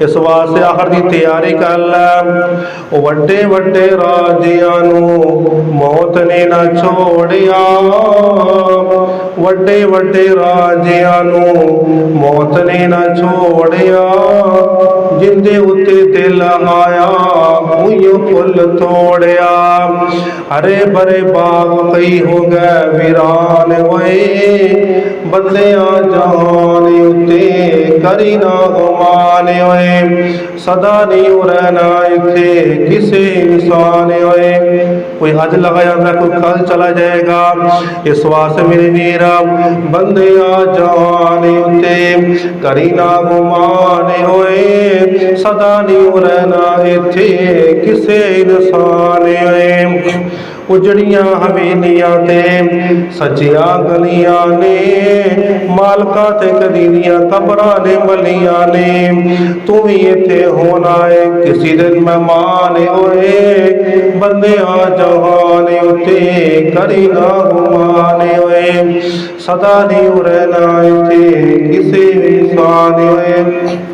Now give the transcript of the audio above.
इस वास्ते आखिर की तैयारी कर लै। वड्डे वड्डे राजियां नूं मौत ने ना छोड़िया, वड्डे वड्डे राजियां नूं मौत ने ना छोड़िया। जिंदे उत्ते दिल आया उइयों फुल तोड़िया। हरे भरे बाग कई हो गए वीरान होए, बदलिया जहान उत्ते करी ना गुमान होए। सदा नहीं रहना इत्थे किसे इंसान होए। कोई अज लगा जाता कोई कल चला जाएगा। इस वास्ते मेरे वीरा बंदे जहान उत्ते करी ना गुमान होए। सदा नहीं रहना इत्थे किसे इंसान होए। उजड़िया हवेलियां ते सजिया गलियां ने, मालका ते कदी दियां कबरां ने मलियां ने। तू भी इत्थे होना है किसी दिन मेहमान होए। बंदे जहान उत्ते करी ना गुमान होए। सदा नहीं रहना इत्थे किसे इंसान होए।